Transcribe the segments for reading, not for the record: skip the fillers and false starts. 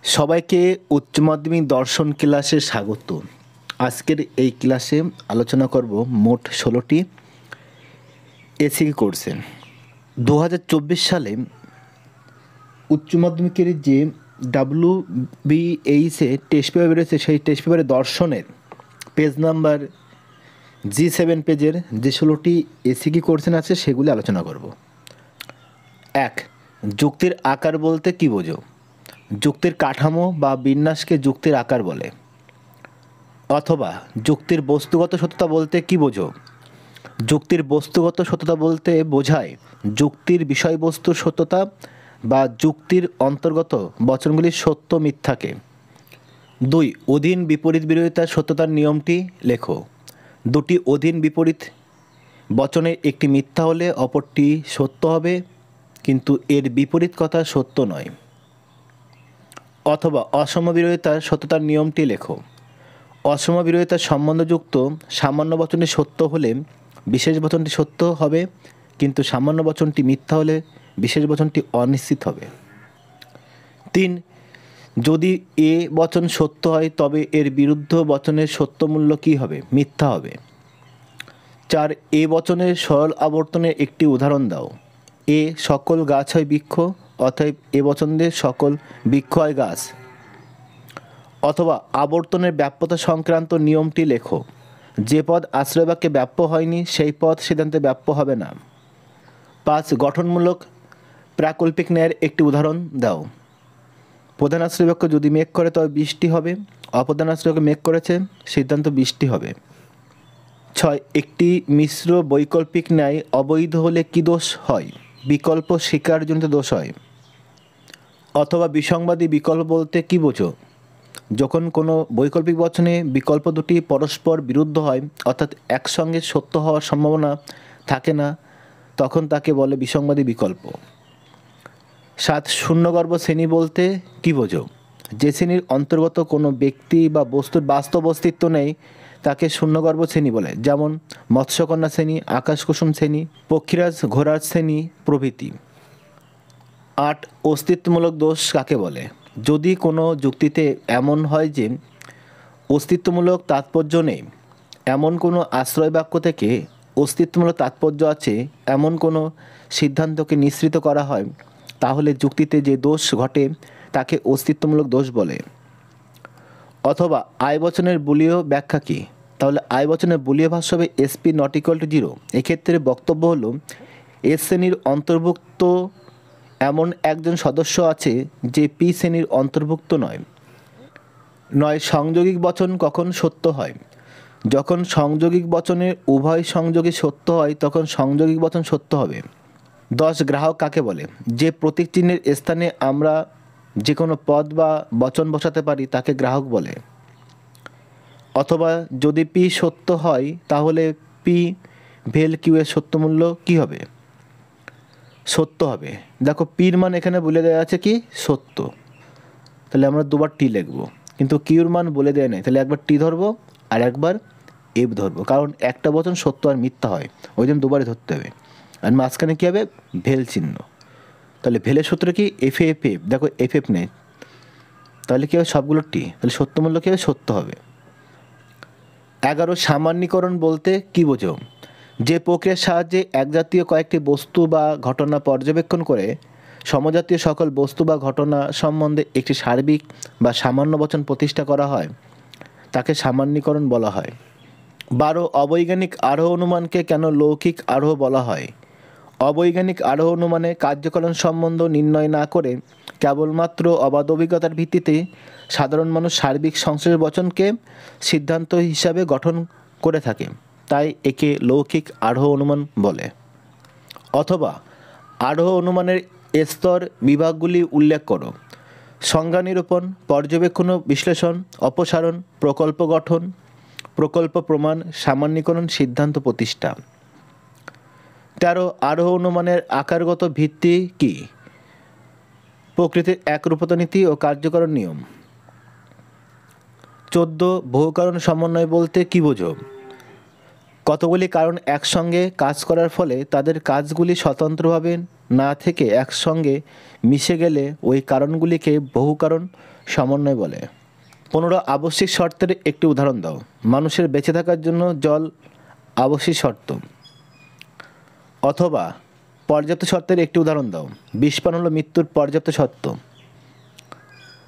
সবাইকে উচ্চ মাধ্যমিক দর্শন ক্লাসে স্বাগত। আজকের এই ক্লাসে আলোচনা করব মোট 16টি এসিকে কোর্সে 2024 সালে উচ্চ মাধ্যমিকের যে WBEIS-এ টেস্ট পেপার বেরোচ্ছে, সেই টেস্ট পেপারে দর্শনের পেজ নাম্বার G7 পেজের যে 16টি এসিকে কোর্সেন আছে সেগুলি আলোচনা করব। 1. যুক্তির আকার বলতে কী বোঝো? যুক্তির কাঠামো বা বিন্যাসকে যুক্তির আকার বলে। অথবা যুক্তির বস্তুগত সত্যতা বলতে কী বোঝো? যুক্তির বস্তুগত সত্যতা বলতে বোঝায় যুক্তির বিষয়বস্তুর সত্যতা বা যুক্তির অন্তর্গত বচনগুলির সত্য মিথ্যাকে। 2. অধীন বিপরীত বিরোধিতার সত্যতার নিয়মটি লেখো। দুটি অধীন বিপরীত বচনে একটি মিথ্যা হলে অপরটি সত্য হবে, কিন্তু এর বিপরীত কথা সত্য নয়। অথবা অসম বিরোধিতার সত্যতার নিয়মটি লেখো। অসম বিরোধিতার সম্বন্ধযুক্ত সামান্য বচনটি সত্য হলে বিশেষ বচনটি সত্য হবে, কিন্তু সামান্য বচনটি মিথ্যা হলে বিশেষ বচনটি অনিশ্চিত হবে। 3. যদি এ বচন সত্য হয় তবে এর বিরুদ্ধ বচনের সত্য মূল্য কী হবে? মিথ্যা হবে। 4. এ বচনের সরল আবর্তনের একটি উদাহরণ দাও। এ সকল গাছ হয় বৃক্ষ, অতএব এ বচনদের সকল বৃক্ষ হয় গাছ। অথবা আবর্তনের ব্যাপ্যতা সংক্রান্ত নিয়মটি লেখো। যে পদ আশ্রয়বাক্যে ব্যাপ্য হয়নি সেই পদ সিদ্ধান্তে ব্যাপ্য হবে না। 5. গঠনমূলক প্রাকল্পিক ন্যায়ের একটি উদাহরণ দাও। প্রধান আশ্রয়বাক্য যদি মেঘ করে তবে বৃষ্টি হবে, অপ্রধান আশ্রয়বাক্য মেঘ করেছে, সিদ্ধান্ত বৃষ্টি হবে। 6. একটি মিশ্র বৈকল্পিক ন্যায় অবৈধ হলে কী দোষ হয়? বিকল্প স্বীকারজনিত দোষ হয়। অথবা বিসংবাদী বিকল্প বলতে কী বোঝো? যখন কোনো বৈকল্পিক বচনে বিকল্প দুটি পরস্পর বিরুদ্ধ হয়, অর্থাৎ একসঙ্গে সত্য হওয়ার সম্ভাবনা থাকে না, তখন তাকে বলে বিসংবাদী বিকল্প। 7. শূন্যগর্ভ শ্রেণী বলতে কী বোঝো? যে শ্রেণীর অন্তর্গত কোনো ব্যক্তি বা বস্তুর বাস্তব অস্তিত্ব নেই তাকে শূন্যগর্ভ শ্রেণী বলে, যেমন মৎস্যকন্যা শ্রেণী, আকাশকুসুম শ্রেণী, পক্ষীরাজ ঘোড়ার শ্রেণী প্রভৃতি। 8. অস্তিত্বমূলক দোষ কাকে বলে? যদি কোনো যুক্তিতে এমন হয় যে অস্তিত্বমূলক তাৎপর্য নেই, এমন কোনো আশ্রয় বাক্য থেকে অস্তিত্বমূলক তাৎপর্য আছে এমন কোনো সিদ্ধান্তকে নিঃসৃত করা হয়, তাহলে যুক্তিতে যে দোষ ঘটে তাকে অস্তিত্বমূলক দোষ বলে। অথবা আয়বচনের বুলীয় ব্যাখ্যা কী? তাহলে আয়বচনের বুলীয় ভাষ্য হবে SP ≠ 0। এক্ষেত্রে বক্তব্য হলো এস শ্রেণীর অন্তর্ভুক্ত এমন একজন সদস্য আছে যে পি শ্রেণীর অন্তর্ভুক্ত নয়। 9. সংযোগিক বচন কখন সত্য হয়? যখন সংযোগিক বচনের উভয় সংযোগী সত্য হয় তখন সংযোগিক বচন সত্য হবে। 10. গ্রাহক কাকে বলে? যে প্রতীক চিহ্নের স্থানে আমরা যে কোনো পদ বা বচন বসাতে পারি তাকে গ্রাহক বলে। অথবা যদি পি সত্য হয় তাহলে পি ভেল কিউ এর সত্য মূল্য কী হবে? সত্য হবে। দেখো পির মান এখানে বলে দেওয়া আছে কি সত্য, তাহলে আমরা দুবার টি লিখব, কিন্তু কিউর মান বলে দেওয়া নেই, তাহলে একবার টি ধরবো আর একবার এফ ধরবো, কারণ একটা বচন সত্য আর মিথ্যা হয়, ওই জন্য দুবারই ধরতে হবে। আর মাঝখানে কী হবে? ভেল চিহ্ন। তাহলে ভেলের সূত্র কি? এফ এফ এফ, দেখো এফ এফ নেই, তাহলে কী হবে? সবগুলো টি, তাহলে সত্য মূল্য কী হবে? সত্য হবে। 11. সামান্যীকরণ বলতে কী বোঝো? যে প্রক্রিয়ার সাহায্যে একজাতীয় কয়েকটি বস্তু বা ঘটনা পর্যবেক্ষণ করে সমজাতীয় সকল বস্তু বা ঘটনা সম্বন্ধে একটি সার্বিক বা সামান্য বচন প্রতিষ্ঠা করা হয় তাকে সামান্যীকরণ বলা হয়। 12. অবৈজ্ঞানিক আরোহ অনুমানকে কেন লৌকিক আরোহ বলা হয়? অবৈজ্ঞানিক আরোহ অনুমানে কার্যকারণ সম্বন্ধ নির্ণয় না করে কেবলমাত্র অবাধ অভিজ্ঞতার ভিত্তিতে সাধারণ মানুষ সার্বিক সংশ্লেষ বচনকে সিদ্ধান্ত হিসাবে গঠন করে থাকে, তাই একে লৌকিক আরোহ অনুমান বলে। অথবা আরোহ অনুমানের স্তর বিভাগগুলি উল্লেখ করো। সংজ্ঞা নিরূপণ, পর্যবেক্ষণ ও বিশ্লেষণ, অপসারণ, প্রকল্প গঠন, প্রকল্প প্রমাণ, সামান্যীকরণ, সিদ্ধান্ত প্রতিষ্ঠা। 13. আরোহ অনুমানের আকারগত ভিত্তি কী? প্রকৃতির একরূপতা নীতি ও কার্যকরণ নিয়ম। 14. বহুকারণ সমন্বয় বলতে কী বোঝো? কতগুলি কারণ একসঙ্গে কাজ করার ফলে তাদের কাজগুলি স্বতন্ত্রভাবে না থেকে একসঙ্গে মিশে গেলে ওই কারণগুলিকে বহু কারণ সমন্বয় বলে। 15 আবশ্যিক শর্তের একটি উদাহরণ দাও। মানুষের বেঁচে থাকার জন্য জল আবশ্যিক শর্ত। অথবা পর্যাপ্ত শর্তের একটি উদাহরণ দাও। বিষপান হলো মৃত্যুর পর্যাপ্ত শর্ত।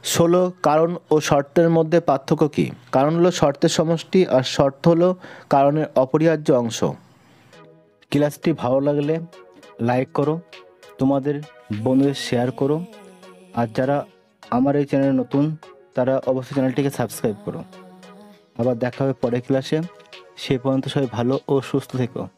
16 কারণ ও শর্তের মধ্যে পার্থক্য কী? কারণ হলো শর্তের সমষ্টি আর শর্ত হলো কারণের অপরিহার্য অংশ। ক্লাসটি ভালো লাগলে লাইক করো, তোমাদের বন্ধুদের শেয়ার করো, আর যারা আমার এই চ্যানেলে নতুন তারা অবশ্যই চ্যানেলটিকে সাবস্ক্রাইব করো। আবার দেখা হবে পরের ক্লাসে। সে পর্যন্ত সবাই ভালো ও সুস্থ থেকো।